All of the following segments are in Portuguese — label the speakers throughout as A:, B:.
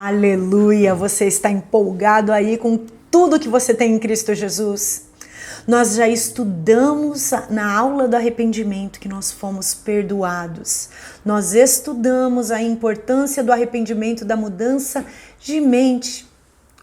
A: Aleluia! Você está empolgado aí com tudo que você tem em Cristo Jesus? Nós já estudamos na aula do arrependimento que nós fomos perdoados. Nós estudamos a importância do arrependimento, da mudança de mente.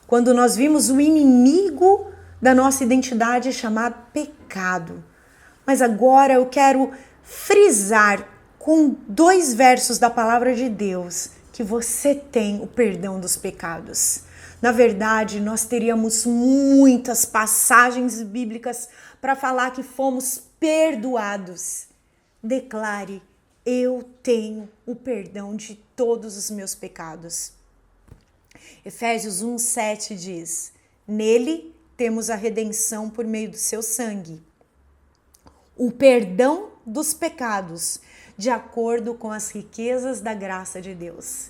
A: Quando nós vimos o inimigo da nossa identidade chamado pecado. Mas agora eu quero frisar com 2 versos da palavra de Deus que você tem o perdão dos pecados. Na verdade, nós teríamos muitas passagens bíblicas para falar que fomos perdoados. Declare: eu tenho o perdão de todos os meus pecados. Efésios 1:7 diz: nele temos a redenção por meio do seu sangue, o perdão dos pecados, de acordo com as riquezas da graça de Deus.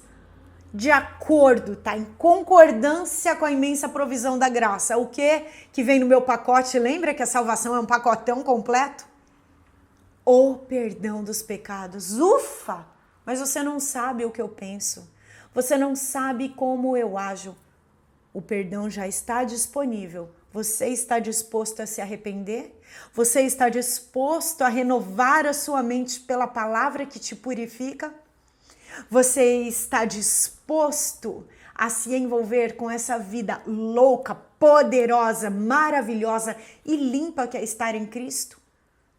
A: De acordo, tá? Em concordância com a imensa provisão da graça. O que vem no meu pacote? Lembra que a salvação é um pacotão completo? O perdão dos pecados. Ufa! Mas você não sabe o que eu penso. Você não sabe como eu ajo. O perdão já está disponível. Você está disposto a se arrepender? Você está disposto a renovar a sua mente pela palavra que te purifica? Você está disposto a se envolver com essa vida louca, poderosa, maravilhosa e limpa que é estar em Cristo?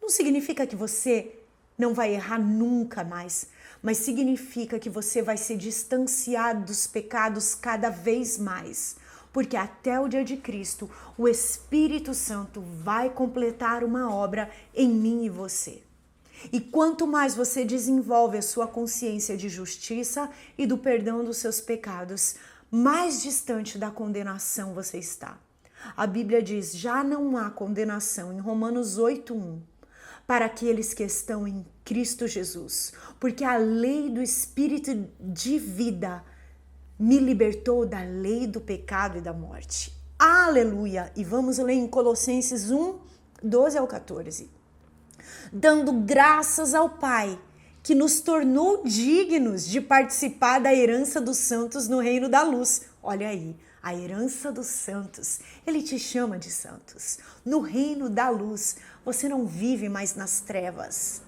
A: Não significa que você não vai errar nunca mais, mas significa que você vai se distanciar dos pecados cada vez mais. Porque até o dia de Cristo, o Espírito Santo vai completar uma obra em mim e você. E quanto mais você desenvolve a sua consciência de justiça e do perdão dos seus pecados, mais distante da condenação você está. A Bíblia diz: já não há condenação, em Romanos 8:1, para aqueles que estão em Cristo Jesus, porque a lei do Espírito de vida me libertou da lei do pecado e da morte. Aleluia! E vamos ler em Colossenses 1:12-14. Dando graças ao Pai, que nos tornou dignos de participar da herança dos santos no reino da luz. Olha aí, a herança dos santos. Ele te chama de santos. No reino da luz, você não vive mais nas trevas.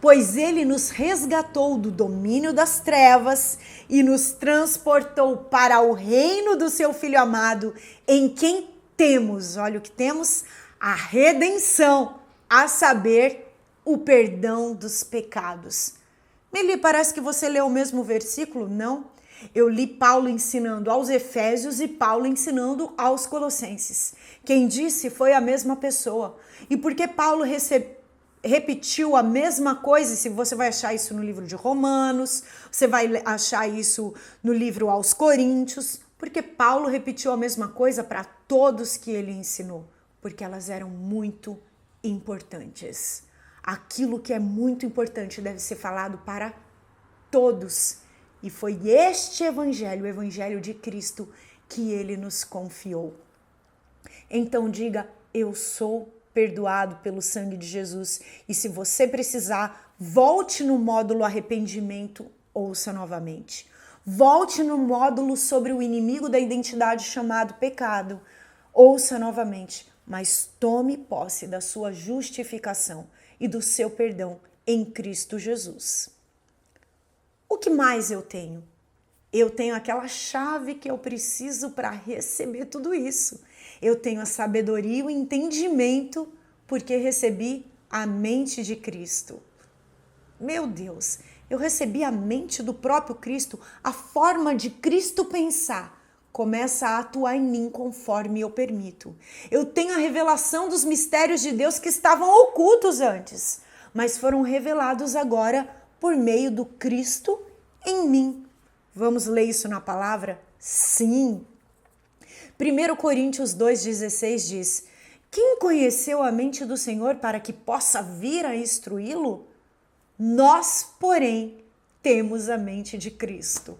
A: Pois ele nos resgatou do domínio das trevas e nos transportou para o reino do seu Filho amado, em quem temos, olha o que temos, a redenção, a saber, o perdão dos pecados. Meli, parece que você leu o mesmo versículo? Não. Eu li Paulo ensinando aos Efésios e Paulo ensinando aos Colossenses. Quem disse foi a mesma pessoa. E porque Paulo repetiu a mesma coisa, e se você vai achar isso no livro de Romanos, você vai achar isso no livro aos Coríntios, porque Paulo repetiu a mesma coisa para todos que ele ensinou, porque elas eram muito importantes. Aquilo que é muito importante deve ser falado para todos. E foi este evangelho, o evangelho de Cristo, que ele nos confiou. Então diga: eu sou perdoado pelo sangue de Jesus. E se você precisar, volte no módulo arrependimento, ouça novamente. Volte no módulo sobre o inimigo da identidade chamado pecado, ouça novamente. Mas tome posse da sua justificação e do seu perdão em Cristo Jesus. O que mais eu tenho? Eu tenho aquela chave que eu preciso para receber tudo isso. Eu tenho a sabedoria e o entendimento porque recebi a mente de Cristo. Meu Deus, eu recebi a mente do próprio Cristo, a forma de Cristo pensar começa a atuar em mim conforme eu permito. Eu tenho a revelação dos mistérios de Deus que estavam ocultos antes, mas foram revelados agora por meio do Cristo em mim. Vamos ler isso na palavra? Sim. 1 Coríntios 2,16 diz: quem conheceu a mente do Senhor para que possa vir a instruí-lo? Nós, porém, temos a mente de Cristo.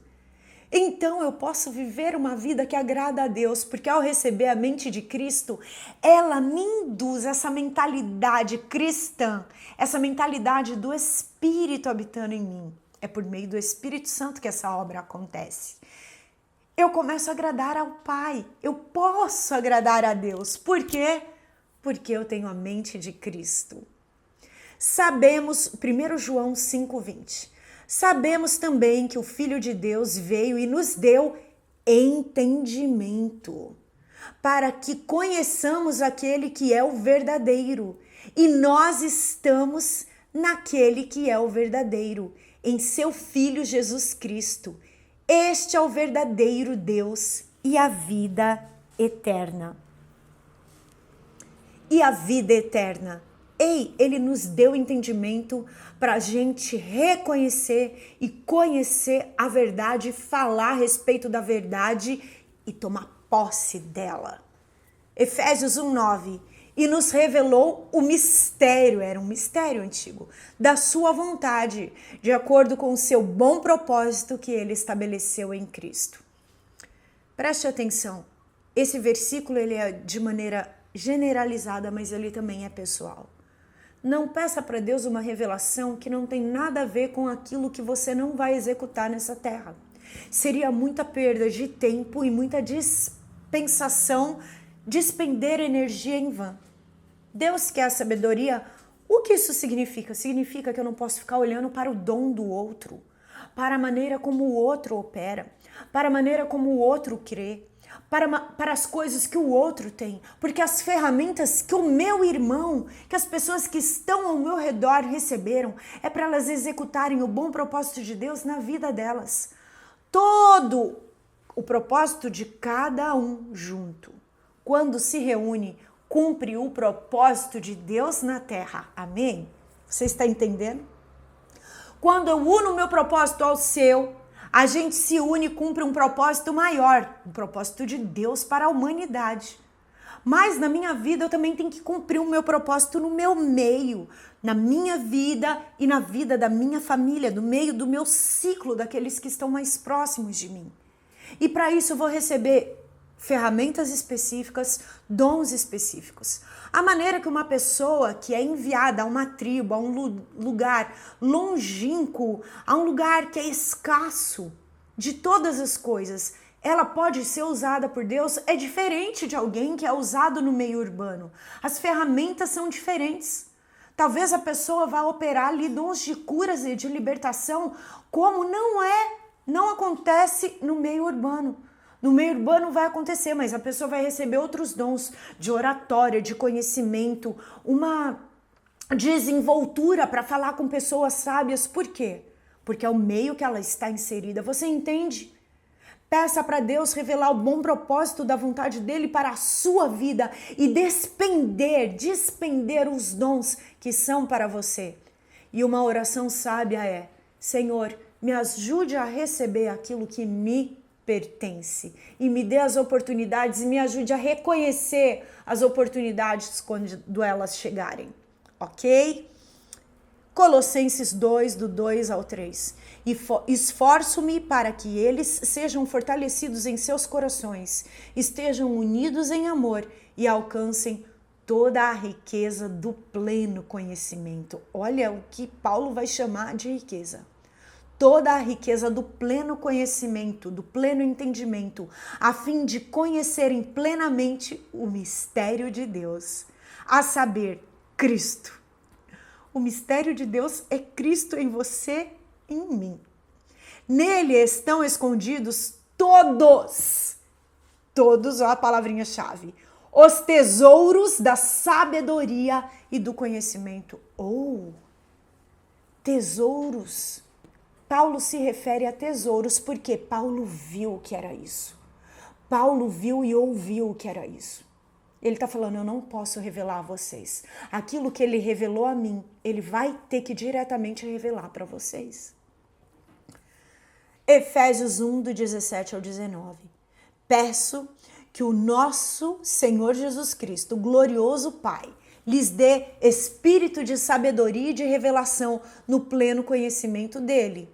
A: Então eu posso viver uma vida que agrada a Deus, porque ao receber a mente de Cristo, ela me induz essa mentalidade cristã, essa mentalidade do Espírito habitando em mim. É por meio do Espírito Santo que essa obra acontece. eu começo a agradar ao Pai. Eu posso agradar a Deus. Por quê? Porque eu tenho a mente de Cristo. Sabemos, 1 João 5,20, sabemos também que o Filho de Deus veio e nos deu entendimento, para que conheçamos aquele que é o verdadeiro, e nós estamos naquele que é o verdadeiro, em seu Filho Jesus Cristo. Este é o verdadeiro Deus e a vida eterna. E a vida eterna. Ele nos deu entendimento para a gente reconhecer e conhecer a verdade, falar a respeito da verdade e tomar posse dela. Efésios 1:9. E nos revelou o mistério, era um mistério antigo, da sua vontade, de acordo com o seu bom propósito que ele estabeleceu em Cristo. Preste atenção, esse versículo ele é de maneira generalizada, mas ele também é pessoal. Não peça para Deus uma revelação que não tem nada a ver com aquilo que você não vai executar nessa terra. Seria muita perda de tempo e muita dispensação, despender energia em vão. Deus quer a sabedoria. O que isso significa? Significa que eu não posso ficar olhando para o dom do outro, para a maneira como o outro opera, para a maneira como o outro crê, para as coisas que o outro tem, porque as ferramentas que o meu irmão, que as pessoas que estão ao meu redor receberam, é para elas executarem o bom propósito de Deus na vida delas. Todo o propósito de cada um junto, quando se reúne, cumpre o propósito de Deus na terra. Amém? Você está entendendo? Quando eu uno o meu propósito ao seu, a gente se une e cumpre um propósito maior, um propósito de Deus para a humanidade. Mas na minha vida eu também tenho que cumprir o meu propósito no meu meio, na minha vida e na vida da minha família, no meio do meu ciclo, daqueles que estão mais próximos de mim. E para isso eu vou receber ferramentas específicas, dons específicos. A maneira que uma pessoa que é enviada a uma tribo, a um lugar longínquo, a um lugar que é escasso de todas as coisas, ela pode ser usada por Deus, é diferente de alguém que é usado no meio urbano. As ferramentas são diferentes. Talvez a pessoa vá operar ali dons de curas e de libertação, como não acontece no meio urbano. No meio urbano vai acontecer, mas a pessoa vai receber outros dons de oratória, de conhecimento, uma desenvoltura para falar com pessoas sábias. Por quê? Porque é o meio que ela está inserida. Você entende? Peça para Deus revelar o bom propósito da vontade dele para a sua vida e despender os dons que são para você. E uma oração sábia é: Senhor, me ajude a receber aquilo que me pertence e me dê as oportunidades e me ajude a reconhecer as oportunidades quando elas chegarem, ok? Colossenses 2, do 2 ao 3. Esforço-me para que eles sejam fortalecidos em seus corações, estejam unidos em amor e alcancem toda a riqueza do pleno conhecimento. Olha o que Paulo vai chamar de riqueza. Toda a riqueza do pleno conhecimento, do pleno entendimento, a fim de conhecerem plenamente o mistério de Deus, a saber, Cristo. O mistério de Deus é Cristo em você e em mim. Nele estão escondidos todos, ó a palavrinha-chave, os tesouros da sabedoria e do conhecimento. Tesouros. Paulo se refere a tesouros porque Paulo viu o que era isso. Paulo viu e ouviu o que era isso. Ele está falando, eu não posso revelar a vocês. Aquilo que ele revelou a mim, ele vai ter que diretamente revelar para vocês. Efésios 1, do 17 ao 19. Peço que o nosso Senhor Jesus Cristo, o glorioso Pai, lhes dê espírito de sabedoria e de revelação no pleno conhecimento dele.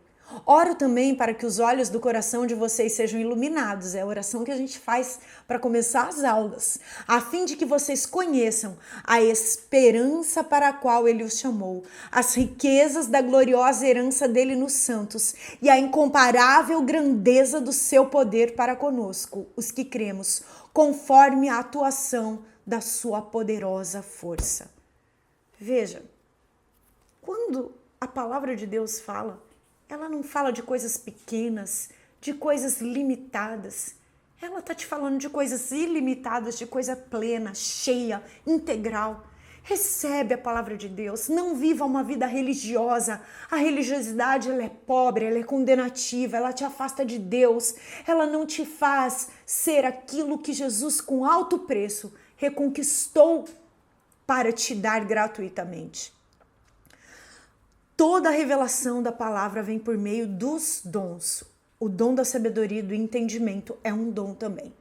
A: Oro também para que os olhos do coração de vocês sejam iluminados, é a oração que a gente faz para começar as aulas, a fim de que vocês conheçam a esperança para a qual ele os chamou, as riquezas da gloriosa herança dele nos santos e a incomparável grandeza do seu poder para conosco, os que cremos, conforme a atuação da sua poderosa força. Veja, quando a palavra de Deus fala, ela não fala de coisas pequenas, de coisas limitadas. Ela está te falando de coisas ilimitadas, de coisa plena, cheia, integral. Recebe a palavra de Deus, não viva uma vida religiosa. A religiosidade ela é pobre, ela é condenativa, ela te afasta de Deus. Ela não te faz ser aquilo que Jesus, com alto preço, reconquistou para te dar gratuitamente. Toda a revelação da palavra vem por meio dos dons. O dom da sabedoria e do entendimento é um dom também.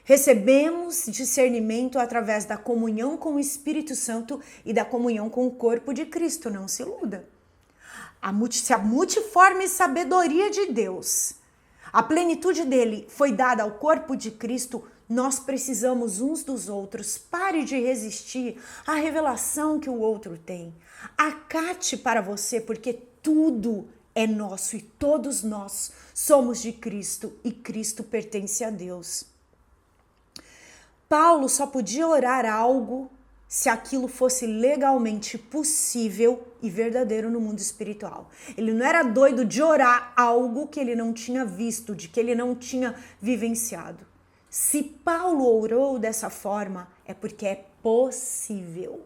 A: Recebemos discernimento através da comunhão com o Espírito Santo e da comunhão com o corpo de Cristo, não se iluda. Se a multiforme sabedoria de Deus, a plenitude dele foi dada ao corpo de Cristo, nós precisamos uns dos outros. Pare de resistir à revelação que o outro tem. Acate para você, porque tudo é nosso e todos nós somos de Cristo e Cristo pertence a Deus. Paulo só podia orar algo se aquilo fosse legalmente possível e verdadeiro no mundo espiritual. Ele não era doido de orar algo que ele não tinha visto, de que ele não tinha vivenciado. Se Paulo orou dessa forma, é porque é possível.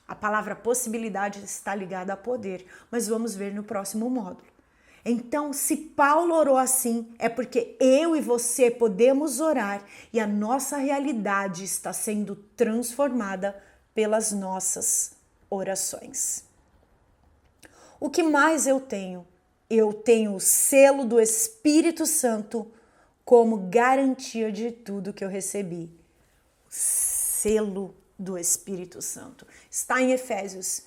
A: A palavra possibilidade está ligada a poder, mas vamos ver no próximo módulo. Então, se Paulo orou assim, é porque eu e você podemos orar e a nossa realidade está sendo transformada pelas nossas orações. O que mais eu tenho? Eu tenho o selo do Espírito Santo como garantia de tudo que eu recebi. O selo do Espírito Santo. Está em Efésios.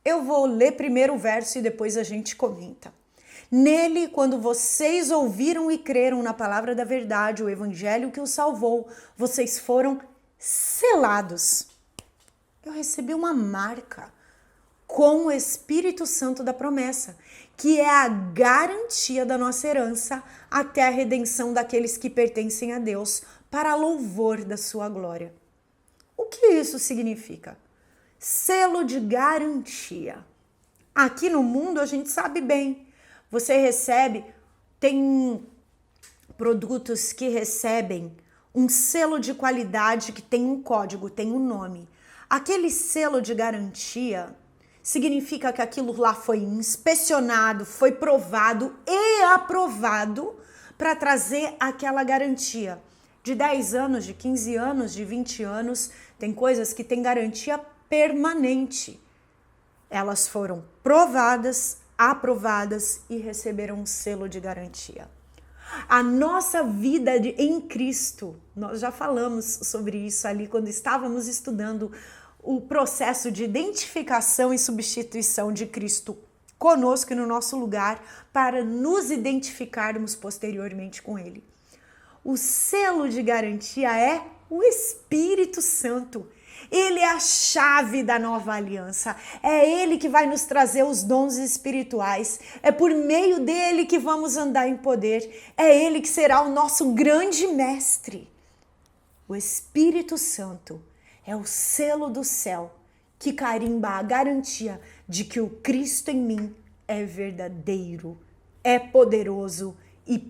A: Eu vou ler primeiro o verso e depois a gente comenta. Nele, quando vocês ouviram e creram na palavra da verdade, o evangelho que os salvou, vocês foram selados. Eu recebi uma marca com o Espírito Santo da promessa, que é a garantia da nossa herança até a redenção daqueles que pertencem a Deus, para louvor da sua glória. O que isso significa? Selo de garantia. Aqui no mundo a gente sabe bem, você recebe, tem produtos que recebem um selo de qualidade que tem um código, tem um nome. Aquele selo de garantia significa que aquilo lá foi inspecionado, foi provado e aprovado para trazer aquela garantia. De 10 anos, de 15 anos, de 20 anos, tem coisas que têm garantia permanente. Elas foram provadas, aprovadas e receberam um selo de garantia. A nossa vida em Cristo, nós já falamos sobre isso ali quando estávamos estudando o processo de identificação e substituição de Cristo conosco e no nosso lugar para nos identificarmos posteriormente com Ele. O selo de garantia é o Espírito Santo. Ele é a chave da nova aliança. É Ele que vai nos trazer os dons espirituais. É por meio dele que vamos andar em poder. É Ele que será o nosso grande mestre. O Espírito Santo é o selo do céu que carimba a garantia de que o Cristo em mim é verdadeiro, é poderoso e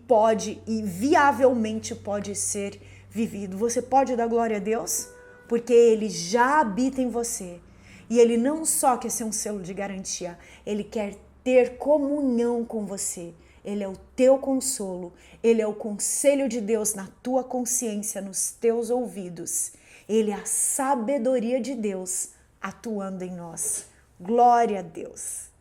A: viavelmente pode ser vivido. Você pode dar glória a Deus? Porque Ele já habita em você. E Ele não só quer ser um selo de garantia, Ele quer ter comunhão com você. Ele é o teu consolo, Ele é o conselho de Deus na tua consciência, nos teus ouvidos. Ele é a sabedoria de Deus atuando em nós. Glória a Deus!